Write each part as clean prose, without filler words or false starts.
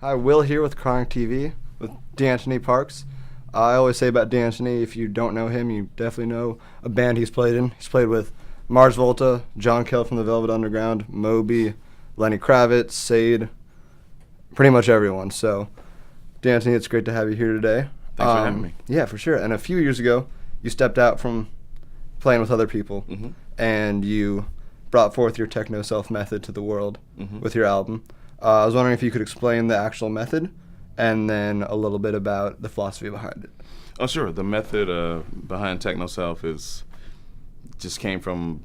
Hi, Will here with Kronik TV with Deantoni Parks. I always say about Deantoni, if you don't know him, you definitely know a band he's played in. He's played with Mars Volta, John Cale from the Velvet Underground, Moby, Lenny Kravitz, Sade, pretty much everyone. So, Deantoni, it's great to have you here today. Thanks for having me. Yeah, for sure. And a few years ago, you stepped out from playing with other people, and you brought forth your techno self method to the world with your album. I was wondering if you could explain the actual method and then a little bit about the philosophy behind it. Oh, sure. The method behind Techno Self just came from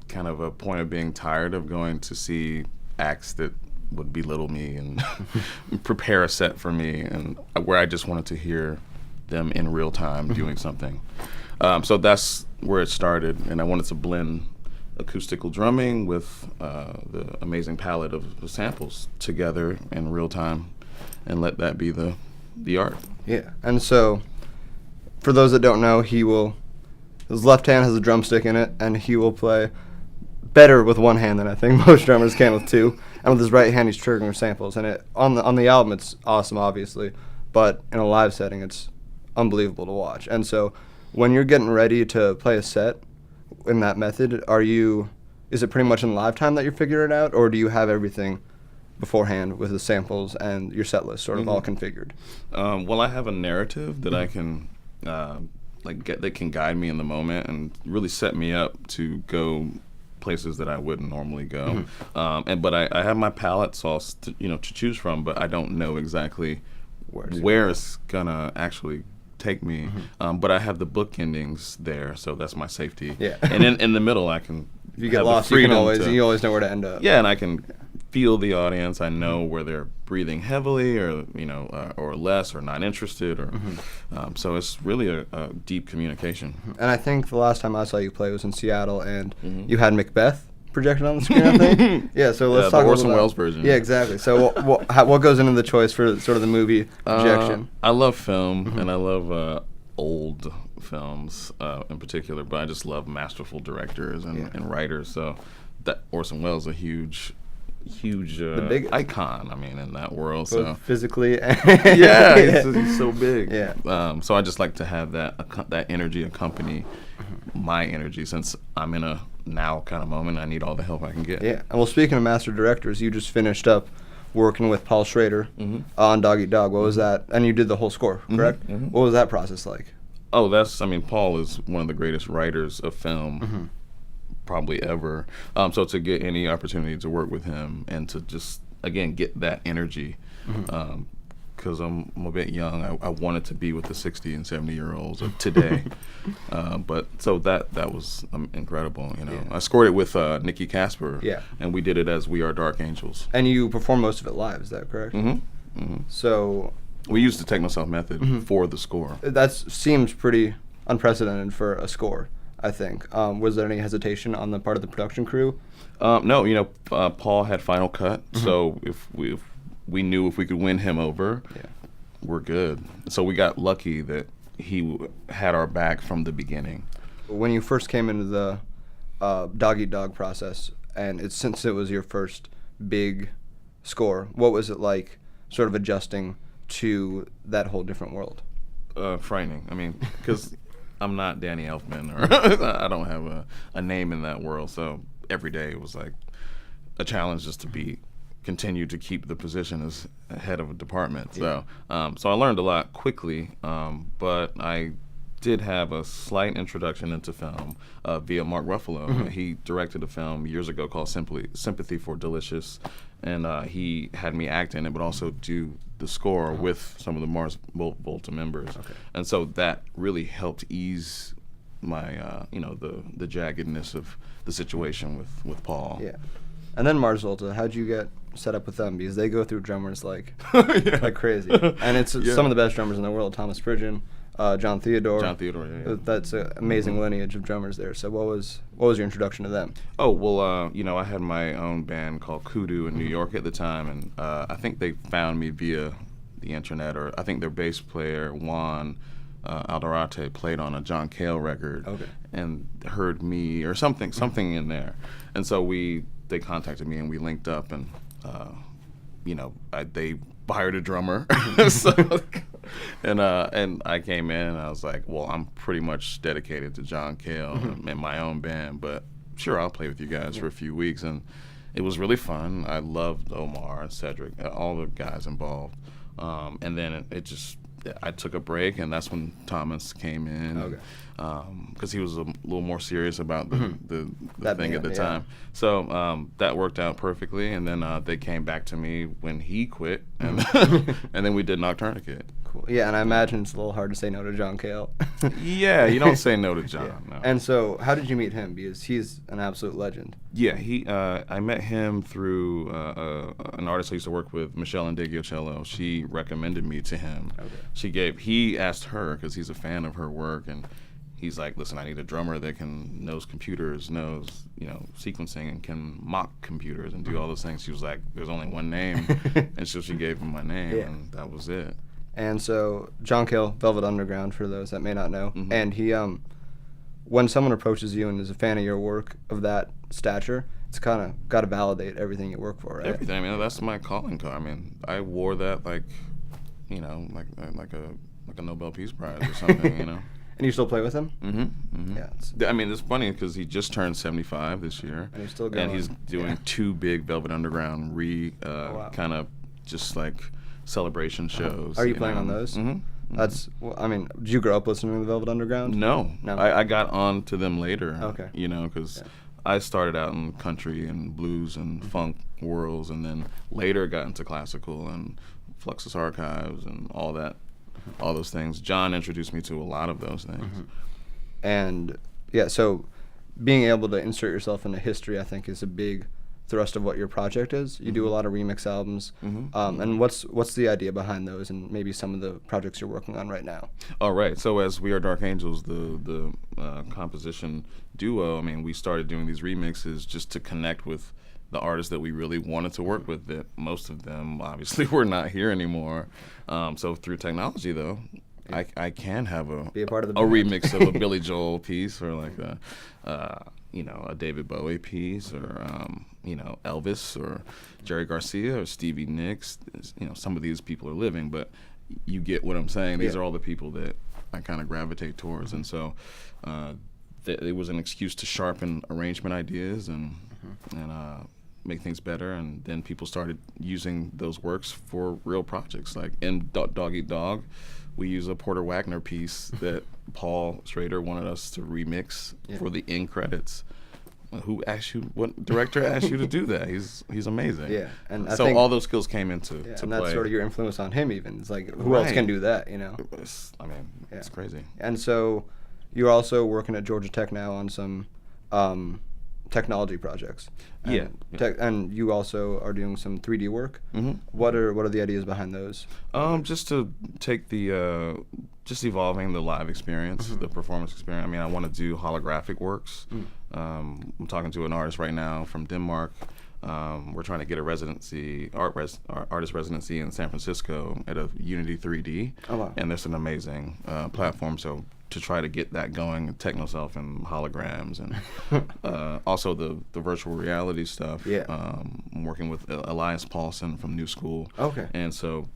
kind of a point of being tired of going to see acts that would belittle me and prepare a set for me, and where I just wanted to hear them in real time doing something. So that's where it started, and I wanted to blend acoustical drumming with the amazing palette of the samples together in real time and let that be the art. Yeah, and so for those that don't know, his left hand has a drumstick in it, and he will play better with one hand than I think most drummers can with two. And with his right hand, he's triggering samples. And on the album, it's awesome, obviously, but in a live setting, it's unbelievable to watch. And so when you're getting ready to play a set in that method, is it pretty much in live time that you're figuring it out, or do you have everything beforehand with the samples and your set list sort of all configured? Well, I have a narrative that I can that can guide me in the moment and really set me up to go places that I wouldn't normally go. But I have my palette sauce to choose from, but I don't know exactly where it's gonna actually take me. But I have the book endings there, so that's my safety. Yeah. And in the middle, I can. If you get lost, you always know where to end up. Yeah, and I can feel the audience. I know where they're breathing heavily, or or less, or not interested, or so it's really a deep communication. And I think the last time I saw you play was in Seattle, and you had Macbeth projected on the screen, I think. Yeah, so let's talk the about Orson Welles version. Yeah, exactly. So what goes into the choice for sort of the movie projection? I love film, and I love old films in particular, but I just love masterful directors and writers. So that Orson Welles is a huge icon. I mean, in that world. Both so physically, he's so big. Yeah. So I just like to have that energy accompany my energy, since I'm in a now kind of moment. I need all the help I can get. Yeah. And well, speaking of master directors, you just finished up working with Paul Schrader on Doggy Dog. What was that? And you did the whole score, correct? What was that process like? Oh, Paul is one of the greatest writers of film probably ever. So to get any opportunity to work with him and to just, again, get that energy, because I'm a bit young. I wanted to be with the 60 and 70-year-olds of today. But so that was incredible. I scored it with Nikki Casper, and we did it as We Are Dark Angels. And you performed most of it live, is that correct? So we used the Techno Self method for the score. That seems pretty unprecedented for a score, I think. Was there any hesitation on the part of the production crew? No, Paul had final cut, so if we knew if we could win him over, we're good. So we got lucky that he had our back from the beginning. When you first came into the Doggy Dog process, and since it was your first big score, what was it like sort of adjusting to that whole different world? Frightening. I mean, because I'm not Danny Elfman, or I don't have a name in that world, so every day it was like a challenge just to continue to keep the position as head of a department. So I learned a lot quickly, but I did have a slight introduction into film via Mark Ruffalo. He directed a film years ago called Sympathy for Delicious, and he had me act in it, but also do the score with some of the Mars Volta members. And so that really helped ease my, the jaggedness of the situation with Paul. Yeah. And then Mars Volta, how'd you get set up with them? Because they go through drummers like crazy. And it's some of the best drummers in the world. Thomas Pridgeon, John Theodore. Yeah. That's an amazing lineage of drummers there. So what was your introduction to them? Oh, well, I had my own band called Kudu in New York at the time, and I think they found me via the internet, or I think their bass player, Juan Alderate, played on a John Cale record and heard me, or something in there. And so they contacted me and we linked up, and they hired a drummer. So, and I came in and I was like, well, I'm pretty much dedicated to John Cale and my own band, but sure, I'll play with you guys for a few weeks. And it was really fun. I loved Omar and Cedric, all the guys involved. And then I took a break, and that's when Thomas came in. Because he was a little more serious about the thing at the time. So that worked out perfectly, and then they came back to me when he quit, and and then we did Nocturnicate. Cool. Yeah, and I imagine it's a little hard to say no to John Cale. Yeah, you don't say no to John. No. And so, how did you meet him? Because he's an absolute legend. Yeah, I met him through an artist I used to work with, Michelle Indigiocello. She recommended me to him. He asked her, because he's a fan of her work, and he's like, listen, I need a drummer that knows computers, knows, sequencing, and can mock computers and do all those things. She was like, there's only one name. And so she gave him my name, and that was it. And so John Cale, Velvet Underground, for those that may not know. And he, when someone approaches you and is a fan of your work of that stature, it's kind of got to validate everything you work for, right? Everything. I mean, that's my calling card. I mean, I wore that like a Nobel Peace Prize or something, And you still play with him? Yeah. I mean, it's funny because he just turned 75 this year. And he's still going. And he's doing 2 big Velvet Underground kind of just like celebration shows. Are you playing on those? That's, I mean, did you grow up listening to the Velvet Underground? No. I got on to them later. Okay. Because I started out in country and blues and funk worlds, and then later got into classical and Fluxus Archives and all those things. John introduced me to a lot of those things. And so being able to insert yourself into history, I think, is a big thrust of what your project is. You do a lot of remix albums. And what's the idea behind those, and maybe some of the projects you're working on right now? All right. So as We Are Dark Angels, the composition duo, I mean, we started doing these remixes just to connect with the artists that we really wanted to work with, that most of them obviously were not here anymore. So through technology, though, I can have be a part of the a remix of a Billy Joel piece, or like a David Bowie piece, or Elvis, or Jerry Garcia, or Stevie Nicks. Some of these people are living, but you get what I'm saying. These are all the people that I kind of gravitate towards, and so it was an excuse to sharpen arrangement ideas and make things better. And then people started using those works for real projects, like in Doggy Dog. We use a Porter Wagner piece that Paul Schrader wanted us to remix for the end credits. Who asked you? What director asked you to do that? He's amazing. Yeah, and so all those skills came into to and play. that's sort of your influence on him. Even it's like, who else can do that? It's crazy. And so you're also working at Georgia Tech now on some technology projects. And and you also are doing some 3D work. What are the ideas behind those? Just to take the just evolving the live experience, the performance experience. I mean, I want to do holographic works. I'm talking to an artist right now from Denmark. We're trying to get a artist residency in San Francisco at a Unity 3D. Oh, wow. And that's an amazing platform. So to try to get that going, Techno Self and holograms, and also the virtual reality stuff. I'm working with Elias Paulson from New School. Okay. And so,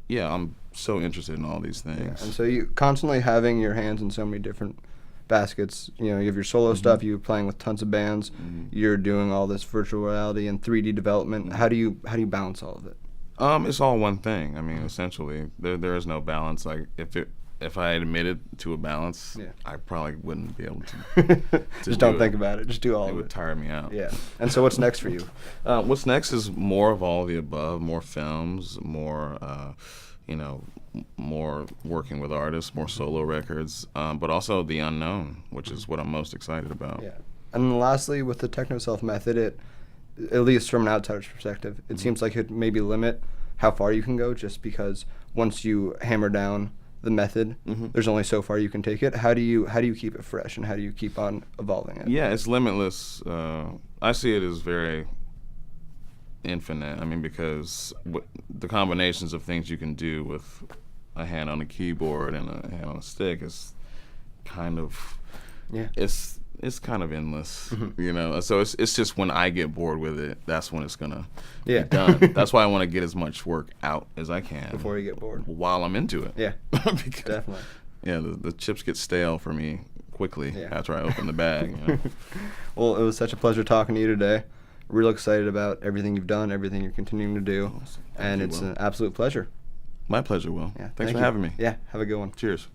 I'm so interested in all these things. And so you constantly having your hands in so many different baskets. You have your solo stuff. You're playing with tons of bands. You're doing all this virtual reality and 3D development. How do you balance all of it? It's all one thing. I mean, essentially, there is no balance. Like if I admitted to a balance, I probably wouldn't be able to just don't think about it. Just do all of it. It would tire me out. Yeah. And so what's next for you? What's next is more of all the above, more films, more, more working with artists, more solo records, but also the unknown, which is what I'm most excited about. Yeah. And then lastly, with the Techno Self method, at least from an outsider's perspective, it seems like it maybe limit how far you can go, just because once you hammer down the method, there's only so far you can take it. How do you keep it fresh, and how do you keep on evolving it? Yeah, it's limitless. I see it as very infinite. I mean, because the combinations of things you can do with a hand on a keyboard and a hand on a stick is kind of it's it's kind of endless, you know. So it's just when I get bored with it, that's when it's gonna be done. That's why I want to get as much work out as I can before you get bored. While I'm into it. Yeah, because, definitely. Yeah, the chips get stale for me quickly after I open the bag. You know? Well, it was such a pleasure talking to you today. Real excited about everything you've done, everything you're continuing to do, and it's an absolute pleasure. My pleasure, Will. Yeah, Thanks for having me. Yeah, have a good one. Cheers.